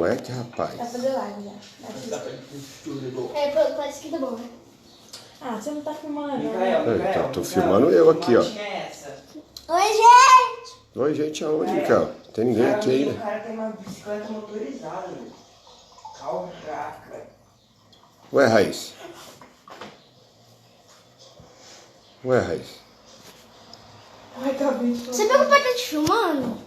moleque, rapaz. Vai fazer live já. Parece que tá bom, né? Ah, você não tá filmando, né? Então, tô filmando eu aqui, ó. Oi, gente! Oi, gente, aonde, Mikael? Tem ninguém aqui ainda. O cara tem uma bicicleta motorizada, velho. Caraca. Ué, Raiz? Ué, Raiz? Ai, acabei de Você viu que o pai tá te filmando?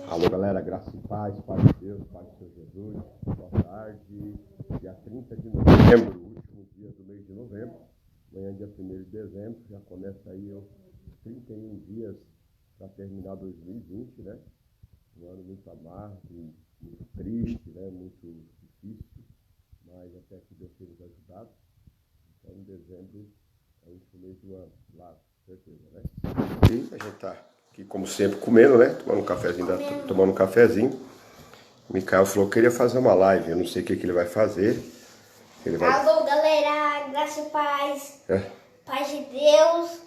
Alô, galera, graças e paz, paz de Deus, paz do Senhor Jesus. Boa tarde. Dia 30 de novembro, último dia do mês de novembro. Amanhã, dia 1º de dezembro, já começa aí os 31 dias para terminar 2020, né? Um ano muito amargo, muito triste, né? Muito difícil, mas até que Deus tem nos ajudado. Então, em dezembro é o último mês do ano, claro, com certeza, né? E a gente tá aqui, como sempre, comendo, né? Tomando um cafezinho. O Mikael falou que queria fazer uma live, eu não sei o que ele vai fazer. Ele vai... Alô, galera, graça e paz. É? Paz de Deus.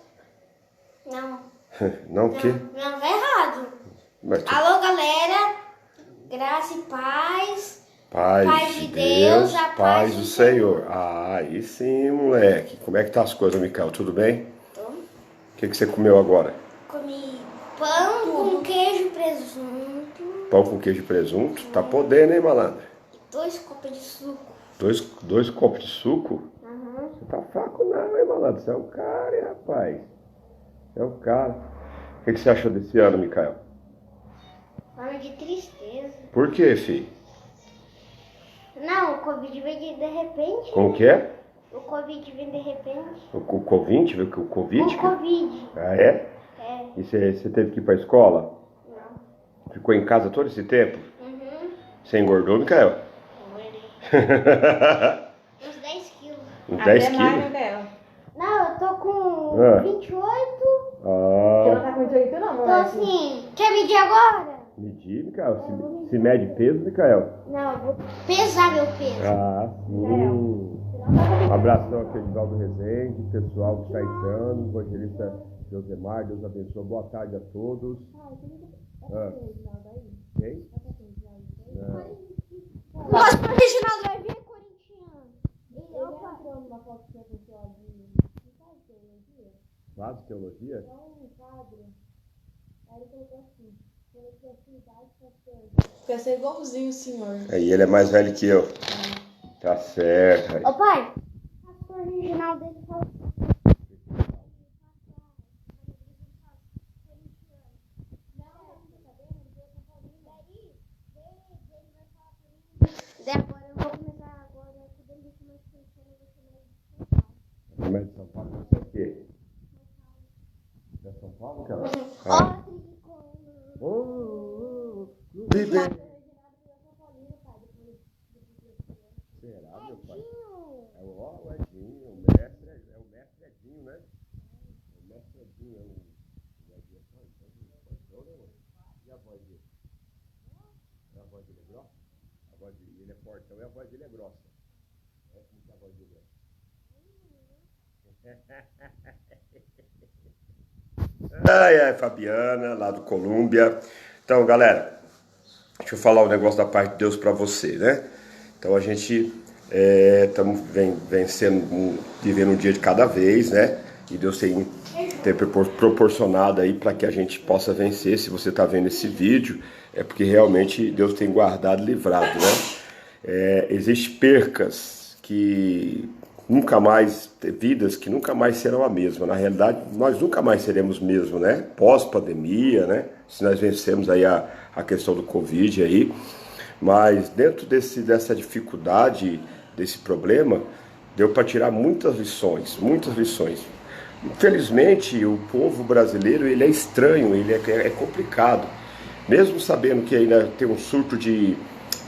Não. Não o quê? Não, tá errado. Mas tu... Alô, galera, graça e paz. Paz de Deus, a paz do Senhor. Ah, aí sim, moleque. Como é que tá as coisas, Mikael? Tudo bem? Tô. O que você comeu agora? Comi pão com queijo e presunto. Pão com queijo e presunto? Tá podendo, hein, malandro? 2 copos de suco. Dois copos de suco? Uhum. Você tá fraco não, hein, malandro? Você é o cara, hein, rapaz? Você é o cara. O que você achou desse ano, Mikael? Ano de tristeza. Por quê, filho? Não, o Covid veio de repente. Como que é? O Covid veio de repente. O Covid? Viu que o Covid? O Covid. Ah, é? É. E você teve que ir pra escola? Não. Ficou em casa todo esse tempo? Uhum. Você engordou, Mikael? Engordei. Uns 10 quilos. Uns 10 Até mais, quilos? Mikael. Não, eu tô com Ah. 28. Você não Ah, tá com jeito não, Tô moleque. assim. Quer medir agora? medir, Mikael? Se mede peso, Mikael? Não, eu vou pesar meu peso. Ah, sim. Um abração aqui, Edivaldo Rezende, pessoal que está entrando, evangelista Josemar, Deus abençoe. Boa tarde a todos. Ah. Quem? Não. Nossa, o Reginaldo vai vir corintiano. Ele é o patrão. Faz teologia? Quer ser igualzinho o senhor. Aí ele é mais velho que eu. Tá certo. Ô pai, o pastor Reginaldo ele falou. Agora eu vou começar agora, quando ele começar a Mas de São Paulo você é o quê? É São Paulo, cara? Vive. Será, meu pai? É o Edinho, o mestre Edinho, né? O mestre Edinho é o Edinho. E a voz dele? A voz dele é grossa? A voz dele, ele é fortão e a voz dele é grossa. É como que a voz dele é. Ai, Fabiana, lá do Colômbia. Então, galera, deixa eu falar um negócio da parte de Deus para você, né? Então, a gente estamos vivendo um dia de cada vez, né? E Deus tem proporcionado aí para que a gente possa vencer. Se você está vendo esse vídeo, é porque realmente Deus tem guardado e livrado, né? Existem percas que nunca mais, vidas que nunca mais serão a mesma. Na realidade, nós nunca mais seremos mesmo, né? Pós-pandemia, né? Se nós vencemos aí a questão do Covid aí. Mas dentro dessa dificuldade, desse problema, deu para tirar muitas lições, muitas lições. Infelizmente, o povo brasileiro, ele é estranho, ele é complicado. Mesmo sabendo que ainda tem um surto de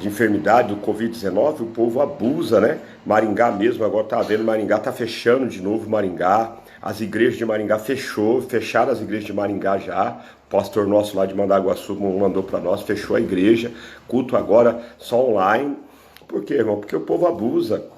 enfermidade do Covid-19, o povo abusa, né? Maringá mesmo, agora tá vendo, Maringá tá fechando de novo Maringá. As igrejas de Maringá fecharam as igrejas de Maringá já. O pastor nosso lá de Mandaguaçu mandou para nós, fechou a igreja. Culto agora só online. Por quê, irmão? Porque o povo abusa.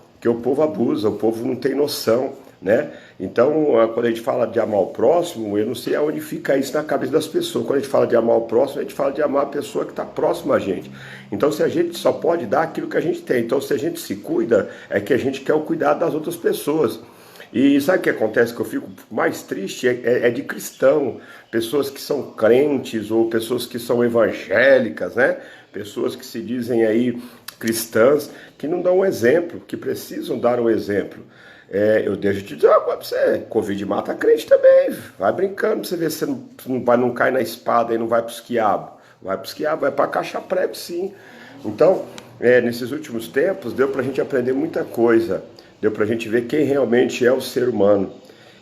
O povo não tem noção, né? Então, quando a gente fala de amar o próximo, eu não sei aonde fica isso na cabeça das pessoas. Quando a gente fala de amar o próximo, a gente fala de amar a pessoa que está próxima a gente. Então, se a gente só pode dar aquilo que a gente tem. Então, se a gente se cuida, é que a gente quer o cuidado das outras pessoas. E sabe o que acontece que eu fico mais triste? É de cristão, pessoas que são crentes ou pessoas que são evangélicas, né? Pessoas que se dizem aí cristãs, que não dão um exemplo, que precisam dar um exemplo. Eu deixo de dizer uma coisa pra você, Covid mata crente também, vai brincando pra você ver se você não cai na espada e não vai pros quiabos. Vai pros quiabos, vai pra caixa prego sim. Então, nesses últimos tempos, deu pra gente aprender muita coisa, deu pra gente ver quem realmente é o ser humano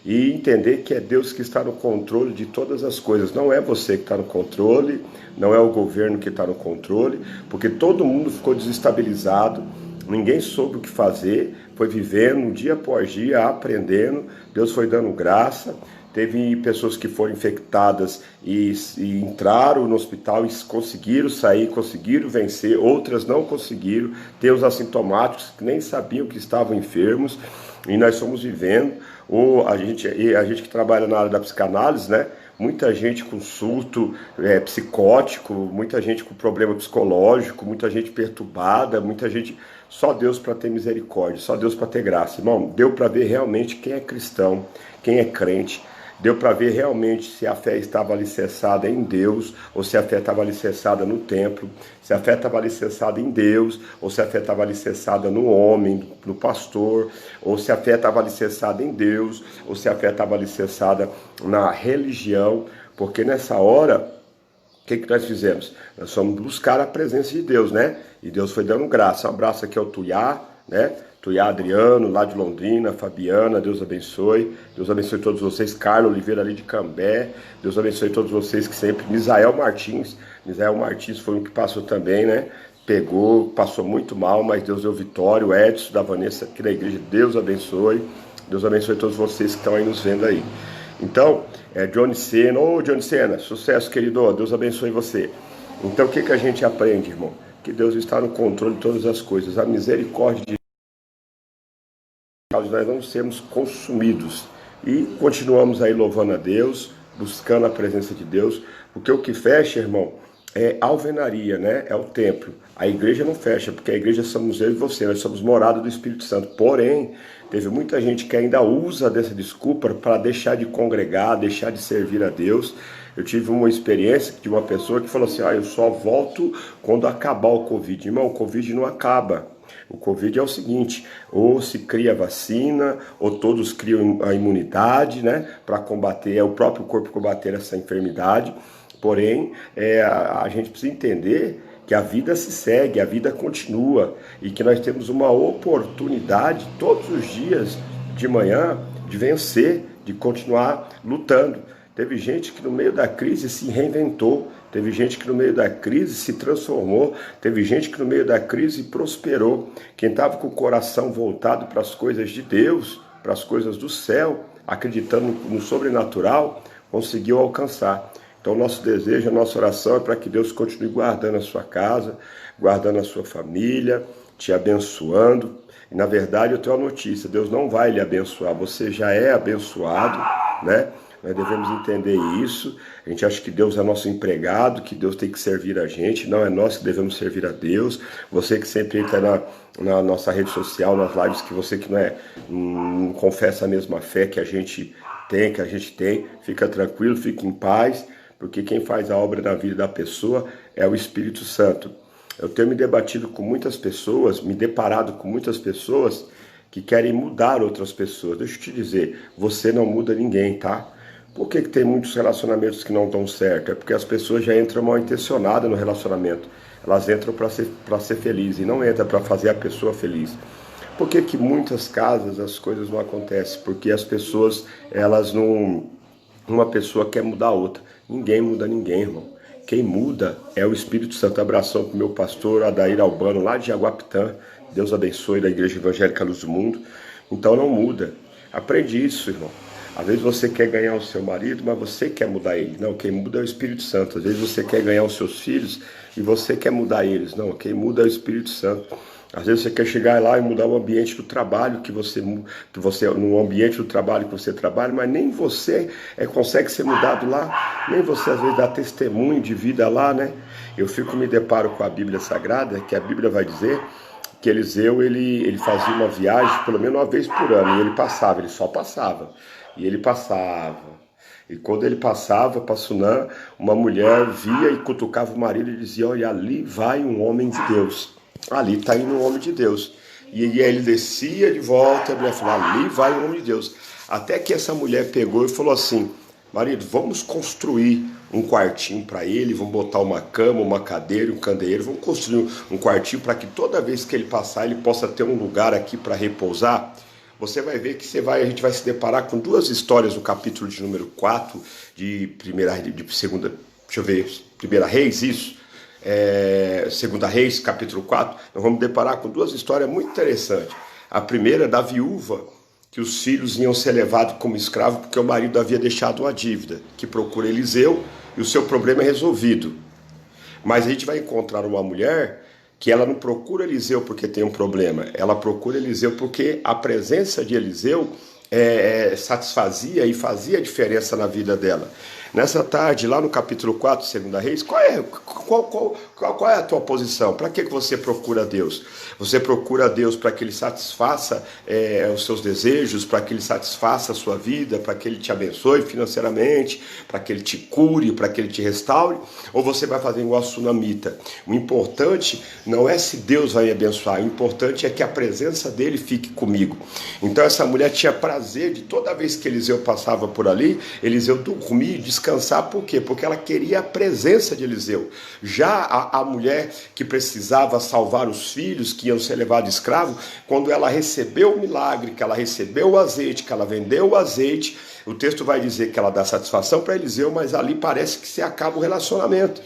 e entender que é Deus que está no controle de todas as coisas, não é você que está no controle, não é o governo que está no controle, porque todo mundo ficou desestabilizado, ninguém soube o que fazer, foi vivendo dia após dia, aprendendo, Deus foi dando graça, teve pessoas que foram infectadas e entraram no hospital e conseguiram sair, conseguiram vencer, outras não conseguiram, tem os assintomáticos que nem sabiam que estavam enfermos, e nós estamos vivendo, ou a gente que trabalha na área da psicanálise, né? Muita gente com surto psicótico, muita gente com problema psicológico, muita gente perturbada, muita gente... Só Deus para ter misericórdia, só Deus para ter graça. Irmão, deu para ver realmente quem é cristão, quem é crente, deu para ver realmente se a fé estava alicerçada em Deus, ou se a fé estava alicerçada no templo, se a fé estava alicerçada em Deus, ou se a fé estava alicerçada no homem, no pastor, ou se a fé estava alicerçada em Deus, ou se a fé estava alicerçada na religião, porque nessa hora, o que nós fizemos? Nós fomos buscar a presença de Deus, né? E Deus foi dando graça. Um abraço aqui ao Tuiá, né? Tuiá Adriano, lá de Londrina, Fabiana, Deus abençoe. Deus abençoe todos vocês. Carlos Oliveira ali de Cambé. Deus abençoe todos vocês que sempre... Misael Martins foi um que passou também, né? Pegou, passou muito mal, mas Deus deu vitória. O Edson da Vanessa aqui da igreja, Deus abençoe. Deus abençoe todos vocês que estão aí nos vendo aí. Então, Johnny Sena, Johnny Sena, sucesso, querido, Deus abençoe você. Então, o que a gente aprende, irmão? Que Deus está no controle de todas as coisas. A misericórdia de Deus, nós não sermos consumidos. E continuamos aí louvando a Deus, buscando a presença de Deus, porque o que fecha, irmão, é alvenaria, né? É o templo. A igreja não fecha, porque a igreja somos eu e você, nós somos morada do Espírito Santo. Porém, teve muita gente que ainda usa dessa desculpa para deixar de congregar, deixar de servir a Deus. Eu tive uma experiência de uma pessoa que falou assim, eu só volto quando acabar o Covid. Irmão, o Covid não acaba. O Covid é o seguinte, ou se cria vacina, ou todos criam a imunidade, né? Para combater, o próprio corpo combater essa enfermidade. Porém, a gente precisa entender que a vida se segue, a vida continua e que nós temos uma oportunidade todos os dias de manhã de vencer, de continuar lutando. Teve gente que no meio da crise se reinventou, teve gente que no meio da crise se transformou, teve gente que no meio da crise prosperou. Quem estava com o coração voltado para as coisas de Deus, para as coisas do céu, acreditando no sobrenatural, conseguiu alcançar. Então, nosso desejo, a nossa oração é para que Deus continue guardando a sua casa, guardando a sua família, te abençoando. E, na verdade, eu tenho uma notícia, Deus não vai lhe abençoar, você já é abençoado, né? Nós devemos entender isso. A gente acha que Deus é nosso empregado, que Deus tem que servir a gente. Não é nós que devemos servir a Deus. Você que sempre entra na nossa rede social, nas lives, que você que não confessa a mesma fé que a gente tem, fica tranquilo, fica em paz, porque quem faz a obra na vida da pessoa é o Espírito Santo. Eu tenho me deparado com muitas pessoas que querem mudar outras pessoas. Deixa eu te dizer, você não muda ninguém, tá? Por que tem muitos relacionamentos que não dão certo? É porque as pessoas já entram mal intencionadas no relacionamento. Elas entram para ser felizes e não entram para fazer a pessoa feliz. Por que muitas casas as coisas não acontecem? Porque as pessoas, elas não... Uma pessoa quer mudar a outra. Ninguém muda ninguém, irmão. Quem muda é o Espírito Santo. Abração para o meu pastor Adair Albano, lá de Jaguapitã. Deus abençoe, da Igreja Evangélica Luz do Mundo. Então não muda. Aprende isso, irmão. Às vezes você quer ganhar o seu marido, mas você quer mudar ele. Não, quem muda é o Espírito Santo. Às vezes você quer ganhar os seus filhos e você quer mudar eles. Não, quem muda é o Espírito Santo. Às vezes você quer chegar lá e mudar o ambiente do trabalho no ambiente do trabalho que você trabalha, mas nem você consegue ser mudado lá, nem você às vezes dá testemunho de vida lá, né? Eu me deparo com a Bíblia Sagrada, que a Bíblia vai dizer que Eliseu, ele fazia uma viagem pelo menos uma vez por ano, e ele só passava, e ele passava. E quando ele passava para Sunã, uma mulher via e cutucava o marido e dizia: olha, ali vai um homem de Deus. Ali está indo um homem de Deus. E aí ele descia de volta, a mulher falou: ali vai um homem de Deus. Até que essa mulher pegou e falou assim: marido, vamos construir um quartinho para ele, vamos botar uma cama, uma cadeira, um candeeiro, vamos construir um quartinho para que toda vez que ele passar, ele possa ter um lugar aqui para repousar. Você vai ver que a gente vai se deparar com duas histórias no capítulo de número 4 Primeira Reis, isso. Segunda Reis, capítulo 4, nós vamos deparar com duas histórias muito interessantes. A primeira da viúva, que os filhos iam ser levados como escravo porque o marido havia deixado uma dívida, que procura Eliseu e o seu problema é resolvido. Mas a gente vai encontrar uma mulher que ela não procura Eliseu porque tem um problema, ela procura Eliseu porque a presença de Eliseu satisfazia e fazia diferença na vida dela. Nessa tarde, lá no capítulo 4, Segunda Reis, qual é a tua posição? Para que você procura Deus? Você procura Deus para que Ele satisfaça os seus desejos, para que Ele satisfaça a sua vida, para que Ele te abençoe financeiramente, para que Ele te cure, para que Ele te restaure? Ou você vai fazer igual a sunamita? O importante não é se Deus vai me abençoar, o importante é que a presença dEle fique comigo. Então essa mulher tinha prazer de toda vez que Eliseu passava por ali, Eliseu dormia e descansar. Por quê? Porque ela queria a presença de Eliseu. Já a mulher que precisava salvar os filhos que iam ser levados escravos, quando ela recebeu o milagre, que ela recebeu o azeite, que ela vendeu o azeite, o texto vai dizer que ela dá satisfação para Eliseu, mas ali parece que se acaba o relacionamento.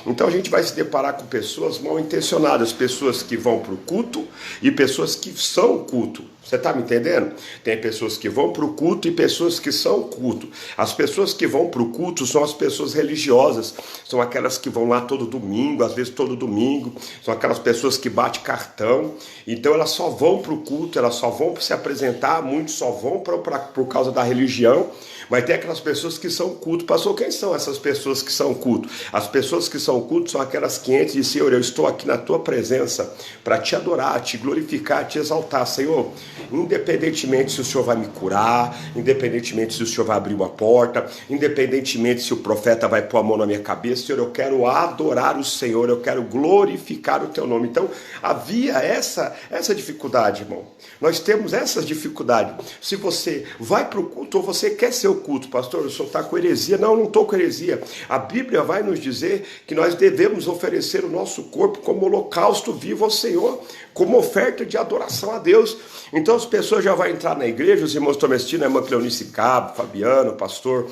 Então a gente vai se deparar com pessoas mal intencionadas, pessoas que vão para o culto e pessoas que são culto. Você está me entendendo? Tem pessoas que vão para o culto e pessoas que são culto. As pessoas que vão para o culto são as pessoas religiosas, são aquelas que vão lá todo domingo, às vezes todo domingo, são aquelas pessoas que batem cartão, então elas só vão para o culto, elas só vão se apresentar, muitos só vão por causa da religião. Mas tem aquelas pessoas que são culto. Pastor, quem são essas pessoas que são culto? As pessoas que são culto são aquelas que entram e dizem: Senhor, eu estou aqui na tua presença para te adorar, te glorificar, te exaltar. Senhor, independentemente se o Senhor vai me curar, independentemente se o Senhor vai abrir uma porta, independentemente se o profeta vai pôr a mão na minha cabeça, Senhor, eu quero adorar o Senhor, eu quero glorificar o teu nome. Então havia essa dificuldade, irmão. Nós temos essa dificuldade. Se você vai para o culto ou você quer ser o culto, pastor, o senhor está com heresia. Não, não estou com heresia. A Bíblia vai nos dizer que nós devemos oferecer o nosso corpo como holocausto vivo ao Senhor, como oferta de adoração a Deus. Então as pessoas já vão entrar na igreja, os irmãos estão me assistindo, a irmã Cleonice Cabo, Fabiano, pastor,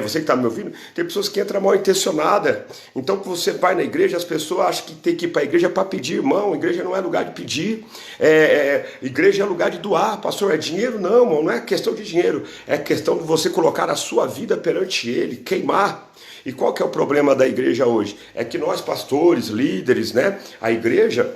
você que está me ouvindo, tem pessoas que entram mal intencionadas. Então, quando você vai na igreja, as pessoas acham que tem que ir para a igreja para pedir. Irmão, igreja não é lugar de pedir, igreja é lugar de doar. Pastor, é dinheiro? Não, irmão, não é questão de dinheiro, é questão de você colocar a sua vida perante Ele, queimar. E qual que é o problema da igreja hoje? É que nós, pastores, líderes, né, a igreja,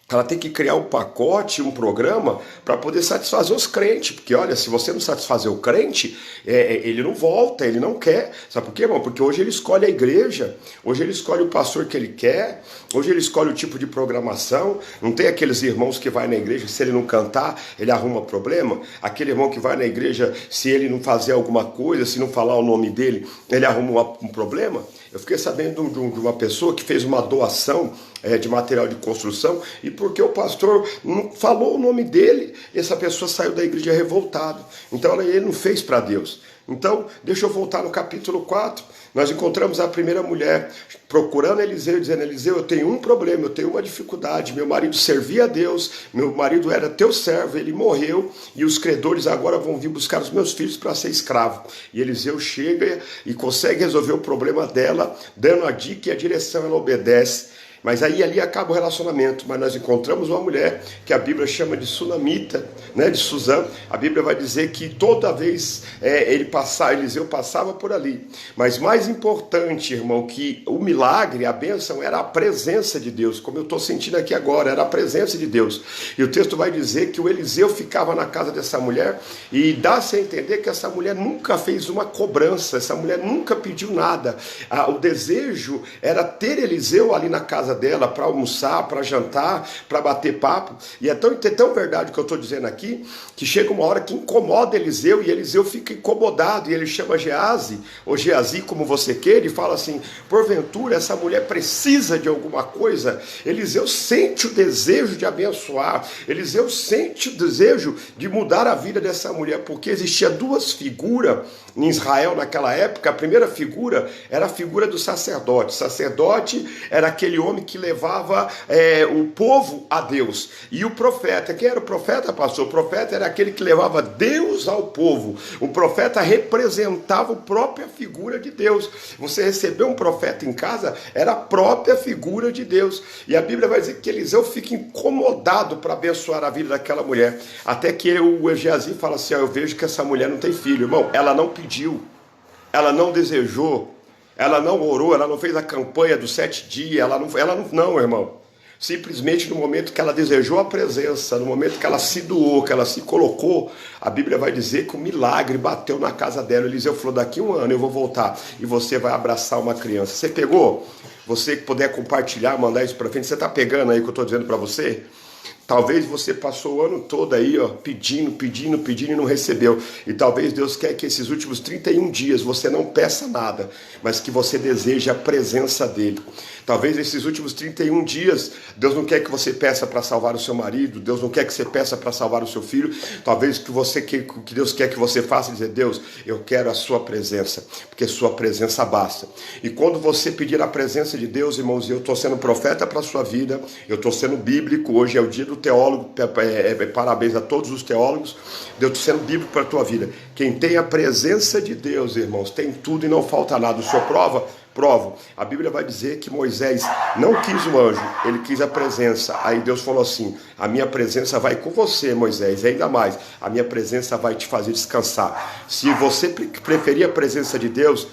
ela tem que criar um pacote, um programa para poder satisfazer os crentes. Porque, olha, se você não satisfazer o crente, ele não volta, ele não quer. Sabe por quê, irmão? Porque hoje ele escolhe a igreja, hoje ele escolhe o pastor que ele quer, hoje ele escolhe o tipo de programação. Não tem aqueles irmãos que vai na igreja, se ele não cantar, ele arruma problema. Aquele irmão que vai na igreja, se ele não fazer alguma coisa, se não falar o nome dele, ele arruma um problema. Eu fiquei sabendo de uma pessoa que fez uma doação de material de construção, e porque o pastor não falou o nome dele, essa pessoa saiu da igreja revoltada. Então ele não fez para Deus. Então, deixa eu voltar no capítulo 4. Nós encontramos a primeira mulher procurando Eliseu, dizendo: Eliseu, eu tenho um problema, eu tenho uma dificuldade. Meu marido servia a Deus, meu marido era teu servo, ele morreu, e os credores agora vão vir buscar os meus filhos para ser escravo. E Eliseu chega e consegue resolver o problema dela, dando a dica e a direção, ela obedece. Mas aí ali acaba o relacionamento. Mas nós encontramos uma mulher que a Bíblia chama de sunamita, né, de Suzã. A Bíblia vai dizer que toda vez Eliseu passava por ali. Mas mais importante, irmão, que o milagre, a bênção, era a presença de Deus. Como eu estou sentindo aqui agora, era a presença de Deus. E o texto vai dizer que o Eliseu ficava na casa dessa mulher e dá-se a entender que essa mulher nunca fez uma cobrança, essa mulher nunca pediu nada. O desejo era ter Eliseu ali na casa dela para almoçar, para jantar, para bater papo. E é tão verdade o que eu estou dizendo aqui, que chega uma hora que incomoda Eliseu e Eliseu fica incomodado e ele chama Geazi, ou Geazi como você queira, e fala assim: porventura essa mulher precisa de alguma coisa? Eliseu sente o desejo de abençoar, Eliseu sente o desejo de mudar a vida dessa mulher, porque existia duas figuras em Israel naquela época. A primeira figura era a figura do sacerdote. O sacerdote era aquele homem que levava o povo a Deus. E o profeta, quem era o profeta, pastor? O profeta era aquele que levava Deus ao povo. O profeta representava a própria figura de Deus. Você recebeu um profeta em casa, era a própria figura de Deus. E a Bíblia vai dizer que Eliseu fica incomodado para abençoar a vida daquela mulher. Até que o Geazi fala assim: eu vejo que essa mulher não tem filho. Irmão, ela não pediu, ela não desejou, ela não orou, ela não fez a campanha dos 7 dias, ela não, irmão. Simplesmente no momento que ela desejou a presença, no momento que ela se doou, que ela se colocou, a Bíblia vai dizer que o milagre bateu na casa dela. Eliseu falou: daqui 1 ano eu vou voltar e você vai abraçar uma criança. Você pegou? Você que puder compartilhar, mandar isso para frente, você está pegando aí o que eu estou dizendo para você? Talvez você passou o ano todo aí, ó, pedindo e não recebeu. E talvez Deus quer que esses últimos 31 dias você não peça nada, mas que você deseje a presença dele. Talvez esses últimos 31 dias, Deus não quer que você peça para salvar o seu marido, Deus não quer que você peça para salvar o seu filho. Talvez que Deus quer que você faça dizer: Deus, eu quero a sua presença, porque sua presença basta. E quando você pedir a presença de Deus, irmãos, eu estou sendo profeta para a sua vida, eu estou sendo bíblico, hoje é o dia do teólogo, parabéns a todos os teólogos, eu estou sendo bíblico para a tua vida. Quem tem a presença de Deus, irmãos, tem tudo e não falta nada. O senhor prova? Provo. A Bíblia vai dizer que Moisés não quis o anjo, ele quis a presença. Aí Deus falou assim: a minha presença vai com você, Moisés, e ainda mais, a minha presença vai te fazer descansar. Se você preferir a presença de Deus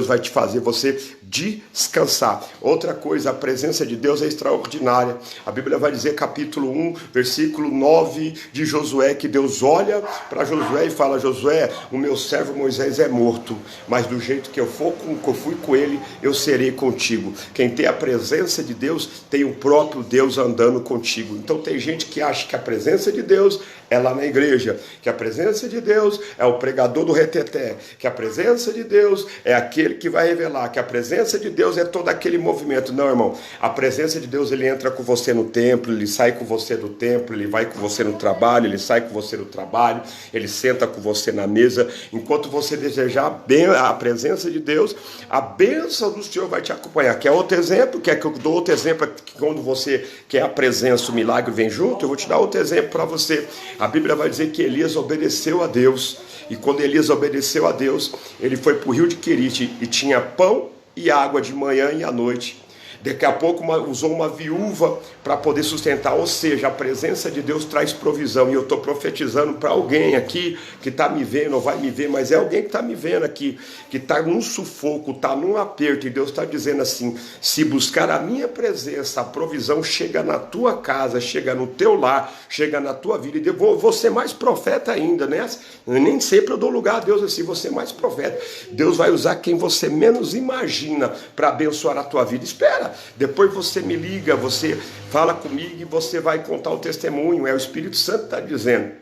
vai te fazer você descansar. Outra coisa, a presença de Deus é extraordinária. A Bíblia vai dizer, capítulo 1, versículo 9 de Josué, que Deus olha para Josué e fala: Josué, o meu servo Moisés é morto, mas do jeito que eu fui com ele, eu serei contigo. Quem tem a presença de Deus, tem o próprio Deus andando contigo. Então tem gente que acha que a presença de Deus é lá na igreja, que a presença de Deus é o pregador do reteté, que a presença de Deus é aquele que vai revelar, que a presença de Deus é todo aquele movimento. Não, irmão, a presença de Deus, ele entra com você no templo, ele sai com você do templo, ele vai com você no trabalho, ele sai com você no trabalho, ele senta com você na mesa. Enquanto você desejar a presença de Deus, a bênção do Senhor vai te acompanhar. Quer outro exemplo? Quer que eu dou outro exemplo? Que quando você quer a presença, o milagre vem junto? Eu vou te dar outro exemplo para você. A Bíblia vai dizer que Elias obedeceu a Deus. E quando Elias obedeceu a Deus, ele foi para o rio de Querite e tinha pão e água de manhã e à noite. Daqui a pouco usou uma viúva para poder sustentar. Ou seja, a presença de Deus traz provisão. E eu estou profetizando para alguém aqui que está me vendo, ou vai me ver, mas é alguém que está me vendo aqui, que está num sufoco, está num aperto, e Deus está dizendo assim: se buscar a minha presença, a provisão chega na tua casa, chega no teu lar, chega na tua vida. E eu vou ser mais profeta ainda, né? Nem sempre eu dou lugar a Deus assim, vou ser mais profeta. Deus vai usar quem você menos imagina para abençoar a tua vida. Espera, depois você me liga, você fala comigo e você vai contar o testemunho. É o Espírito Santo que está dizendo.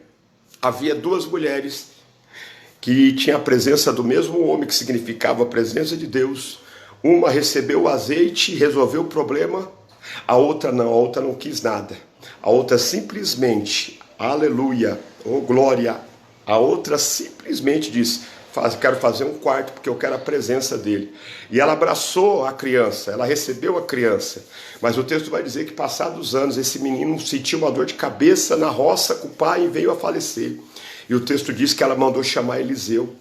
Havia 2 mulheres que tinham a presença do mesmo homem, que significava a presença de Deus. Uma recebeu o azeite e resolveu o problema, a outra não quis nada. A outra simplesmente, aleluia, oh glória, a outra simplesmente disse: quero fazer um quarto porque eu quero a presença dele. E ela abraçou a criança, ela recebeu a criança. Mas o texto vai dizer que passados anos, esse menino sentiu uma dor de cabeça na roça com o pai e veio a falecer. E o texto diz que ela mandou chamar Eliseu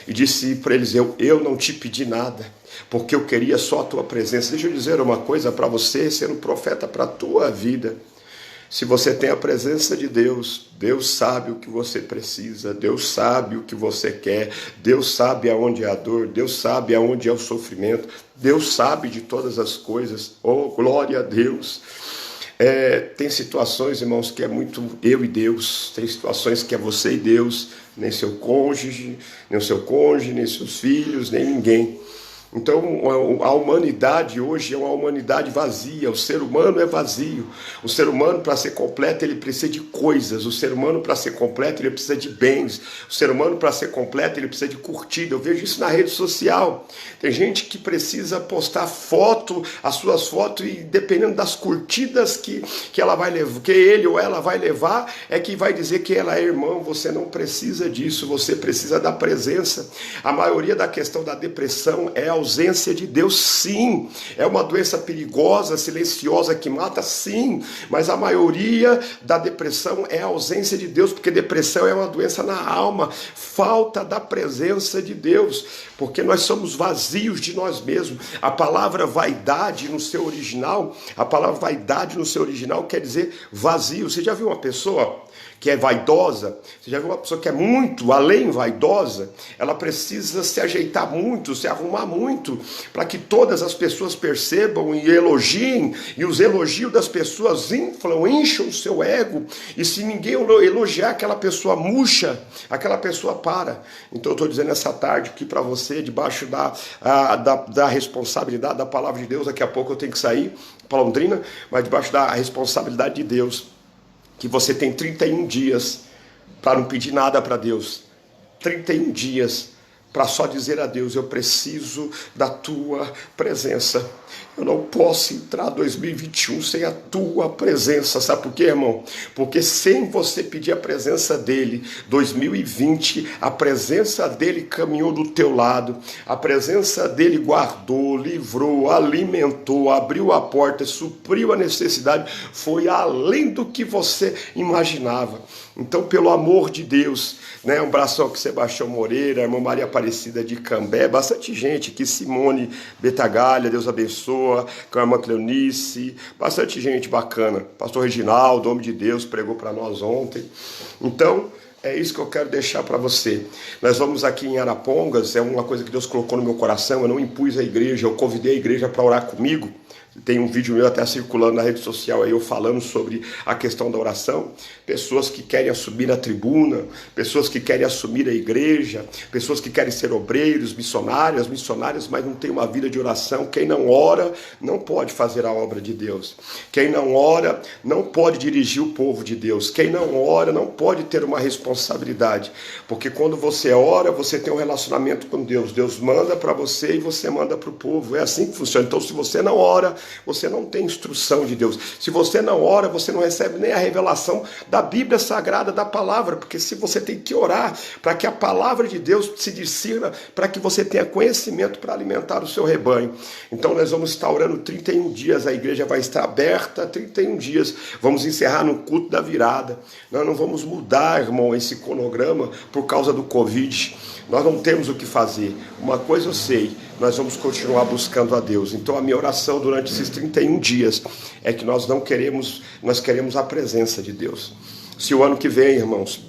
e disse para Eliseu: eu não te pedi nada, porque eu queria só a tua presença. Deixa eu dizer uma coisa para você, sendo profeta para a tua vida. Se você tem a presença de Deus, Deus sabe o que você precisa, Deus sabe o que você quer, Deus sabe aonde é a dor, Deus sabe aonde é o sofrimento, Deus sabe de todas as coisas. Oh, glória a Deus! Tem situações, irmãos, que é muito eu e Deus, tem situações que é você e Deus, nem seu cônjuge, nem seus filhos, nem ninguém. Então, a humanidade hoje é uma humanidade vazia, o ser humano é vazio. O ser humano, para ser completo, ele precisa de coisas. O ser humano, para ser completo, ele precisa de bens. O ser humano, para ser completo, ele precisa de curtida. Eu vejo isso na rede social. Tem gente que precisa postar foto, as suas fotos, e dependendo das curtidas que ela vai levar, que ele ou ela vai levar, é que vai dizer que ela é irmão. Você não precisa disso, você precisa da presença. A maioria da questão da depressão é a ausência de Deus, sim. É uma doença perigosa, silenciosa, que mata, sim. Mas a maioria da depressão é a ausência de Deus, porque depressão é uma doença na alma, falta da presença de Deus, porque nós somos vazios de nós mesmos. A palavra vaidade no seu original, quer dizer vazio. Você já viu uma pessoa que é vaidosa? Você já viu uma pessoa que é muito além vaidosa? Ela precisa se ajeitar muito, se arrumar muito, para que todas as pessoas percebam e elogiem, e os elogios das pessoas incham o seu ego, e se ninguém elogiar, aquela pessoa murcha, aquela pessoa para. Então eu estou dizendo essa tarde aqui para você, debaixo da responsabilidade da palavra de Deus. Daqui a pouco eu tenho que sair para Londrina, mas debaixo da responsabilidade de Deus, que você tem 31 dias para não pedir nada para Deus. 31 dias para só dizer a Deus: eu preciso da tua presença. Eu não posso entrar 2021 sem a tua presença. Sabe por quê, irmão? Porque sem você pedir a presença dele, 2020, a presença dele caminhou do teu lado, a presença dele guardou, livrou, alimentou, abriu a porta, supriu a necessidade, foi além do que você imaginava. Então, pelo amor de Deus, né? Um abração aqui, Sebastião Moreira, a irmã Maria Aparecida de Cambé, bastante gente aqui, Simone Betagalha, Deus abençoa, com a irmã Cleonice, bastante gente bacana. Pastor Reginaldo, homem de Deus, pregou para nós ontem. Então, é isso que eu quero deixar para você. Nós vamos aqui em Arapongas, é uma coisa que Deus colocou no meu coração, eu não impus a igreja, eu convidei a igreja para orar comigo. Tem um vídeo meu até circulando na rede social aí, eu falando sobre a questão da oração. Pessoas que querem assumir a tribuna, pessoas que querem assumir a igreja, pessoas que querem ser obreiros, missionárias, mas não tem uma vida de oração. Quem não ora não pode fazer a obra de Deus. Quem não ora não pode dirigir o povo de Deus. Quem não ora não pode ter uma responsabilidade. Porque quando você ora, você tem um relacionamento com Deus. Deus manda para você e você manda para o povo. É assim que funciona. Então, se você não ora, você não tem instrução de Deus. Se você não ora, você não recebe nem a revelação da Bíblia Sagrada, da palavra, porque se você tem que orar para que a palavra de Deus se discirna, para que você tenha conhecimento para alimentar o seu rebanho. Então nós vamos estar orando 31 dias, a igreja vai estar aberta 31 dias, vamos encerrar no culto da virada. Nós não vamos mudar, irmão, esse cronograma por causa do Covid. Nós não temos o que fazer. Uma coisa eu sei, nós vamos continuar buscando a Deus. Então a minha oração durante esses 31 dias é que nós queremos a presença de Deus. Se o ano que vem, irmãos,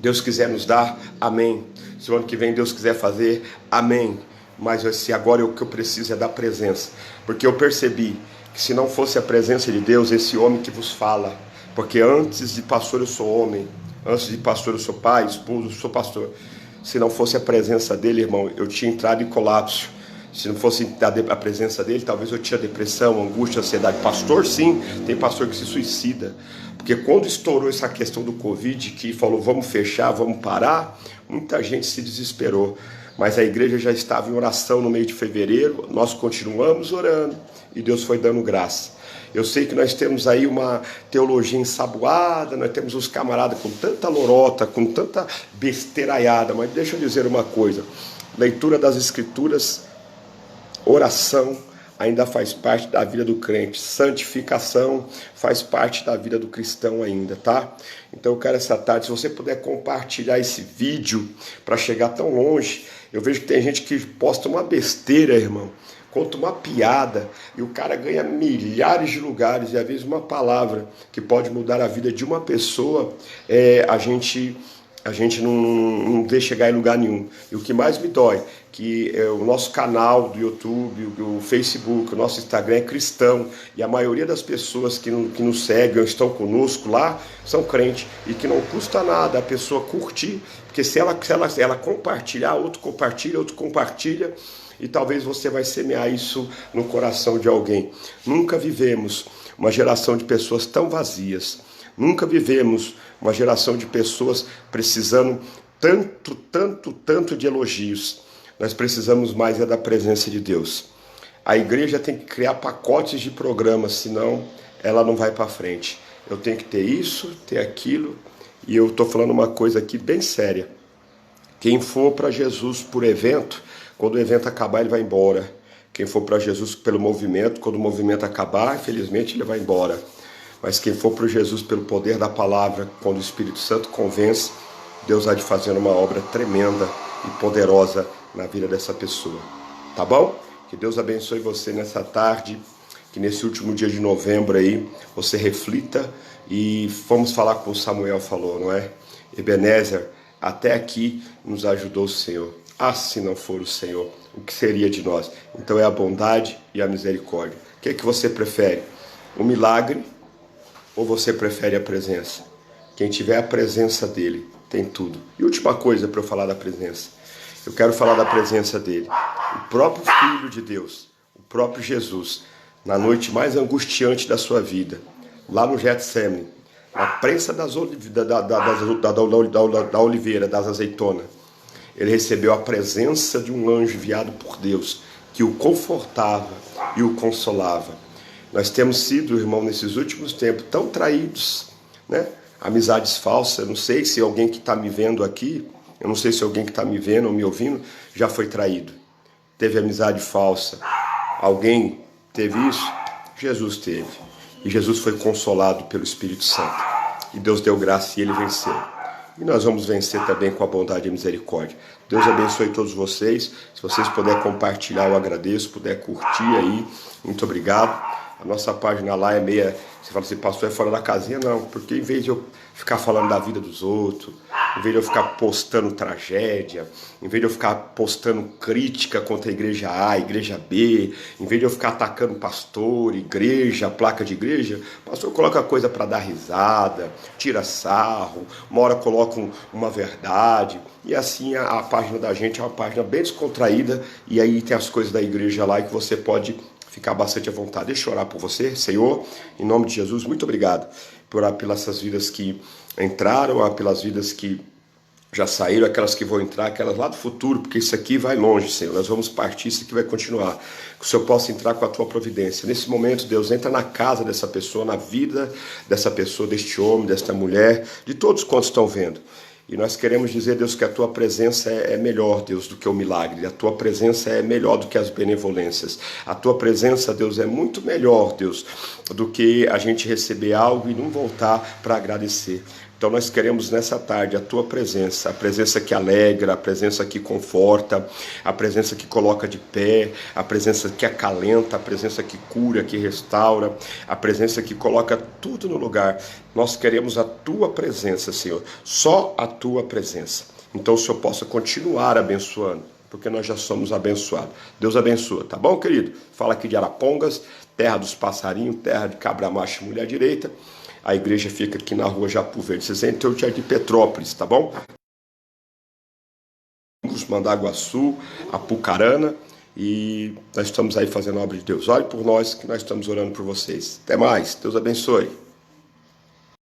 Deus quiser nos dar, amém. Se o ano que vem Deus quiser fazer, amém. Mas se agora o que eu preciso é da presença. Porque eu percebi que se não fosse a presença de Deus, esse homem que vos fala, porque antes de pastor eu sou homem, antes de pastor eu sou pai, esposo, eu sou pastor. Se não fosse a presença dele, irmão, eu tinha entrado em colapso. Se não fosse a presença dele, talvez eu tinha depressão, angústia, ansiedade. Pastor, sim, tem pastor que se suicida. Porque quando estourou essa questão do Covid, que falou, vamos fechar, vamos parar, muita gente se desesperou. Mas a igreja já estava em oração no mês de fevereiro, nós continuamos orando e Deus foi dando graça. Eu sei que nós temos aí uma teologia ensaboada, nós temos os camaradas com tanta lorota, com tanta besteiraiada, mas deixa eu dizer uma coisa, leitura das escrituras, oração ainda faz parte da vida do crente, santificação faz parte da vida do cristão ainda, tá? Então eu quero essa tarde, se você puder compartilhar esse vídeo para chegar tão longe, Eu vejo que tem gente que posta uma besteira, irmão, conta uma piada e o cara ganha milhares de lugares e às vezes uma palavra que pode mudar a vida de uma pessoa, a gente não vê chegar em lugar nenhum. E o que mais me dói, que o nosso canal do YouTube, o Facebook, o nosso Instagram é cristão, e a maioria das pessoas que nos seguem ou estão conosco lá são crentes, e que não custa nada a pessoa curtir, porque se ela compartilhar, outro compartilha, e talvez você vai semear isso no coração de alguém. Nunca vivemos uma geração de pessoas tão vazias, nunca vivemos uma geração de pessoas precisando tanto de elogios. Nós precisamos mais da presença de Deus. A igreja tem que criar pacotes de programas, senão ela não vai para frente. Eu tenho que ter isso, ter aquilo, e eu estou falando uma coisa aqui bem séria. Quem for para Jesus por evento, quando o evento acabar ele vai embora. Quem for para Jesus pelo movimento, quando o movimento acabar, infelizmente ele vai embora. Mas quem for para Jesus pelo poder da palavra, quando o Espírito Santo convence, Deus há de fazer uma obra tremenda e poderosa na vida dessa pessoa. Tá bom? Que Deus abençoe você nessa tarde, que nesse último dia de novembro aí, você reflita e vamos falar como Samuel falou, não é? Ebenezer, até aqui nos ajudou o Senhor. Ah, se não for o Senhor, o que seria de nós? Então é a bondade e a misericórdia. O que é que você prefere? O milagre ou você prefere a presença? Quem tiver a presença dele tem tudo. E última coisa para eu falar da presença. Eu quero falar da presença dele. O próprio Filho de Deus, o próprio Jesus, na noite mais angustiante da sua vida, lá no Getsemane, na prensa da oliveira, das azeitonas, ele recebeu a presença de um anjo enviado por Deus, que o confortava e o consolava. Nós temos sido, irmão, nesses últimos tempos, tão traídos, né? Amizades falsas. Eu não sei se alguém que está me vendo aqui, eu não sei se alguém que está me vendo ou me ouvindo já foi traído. Teve amizade falsa. Alguém teve isso? Jesus teve. E Jesus foi consolado pelo Espírito Santo. E Deus deu graça e ele venceu. E nós vamos vencer também com a bondade e a misericórdia. Deus abençoe todos vocês. Se vocês puderem compartilhar, eu agradeço. Puder curtir aí, muito obrigado. A nossa página lá é meia... Você fala assim, pastor, é fora da casinha? Não, porque em vez de eu ficar falando da vida dos outros, em vez de eu ficar postando tragédia, em vez de eu ficar postando crítica contra a igreja A, a igreja B, em vez de eu ficar atacando pastor, igreja, placa de igreja, o pastor coloca coisa para dar risada, tira sarro, uma hora coloca uma verdade, e assim a página da gente é uma página bem descontraída, e aí tem as coisas da igreja lá que você pode ficar bastante à vontade. Deixa eu orar por você, Senhor, em nome de Jesus, muito obrigado pelas vidas que entraram, pelas vidas que já saíram, aquelas que vão entrar, aquelas lá do futuro, porque isso aqui vai longe, Senhor, nós vamos partir, isso aqui vai continuar, que o Senhor possa entrar com a tua providência. Nesse momento, Deus, entra na casa dessa pessoa, na vida dessa pessoa, deste homem, desta mulher, de todos quantos estão vendo. E nós queremos dizer, Deus, que a tua presença é melhor, Deus, do que o milagre. A tua presença é melhor do que as benevolências. A tua presença, Deus, é muito melhor, Deus, do que a gente receber algo e não voltar para agradecer. Então nós queremos nessa tarde a tua presença, a presença que alegra, a presença que conforta, a presença que coloca de pé, a presença que acalenta, a presença que cura, que restaura, a presença que coloca tudo no lugar. Nós queremos a tua presença, Senhor, só a tua presença. Então o Senhor possa continuar abençoando, porque nós já somos abençoados. Deus abençoa, tá bom, querido? Fala aqui de Arapongas, terra dos passarinhos, terra de cabra macho e mulher direita. A igreja fica aqui na rua Japu Verde 68, de Petrópolis, tá bom? Mandaguaçu, Apucarana, e nós estamos aí fazendo a obra de Deus. Ore por nós, que nós estamos orando por vocês. Até mais, Deus abençoe.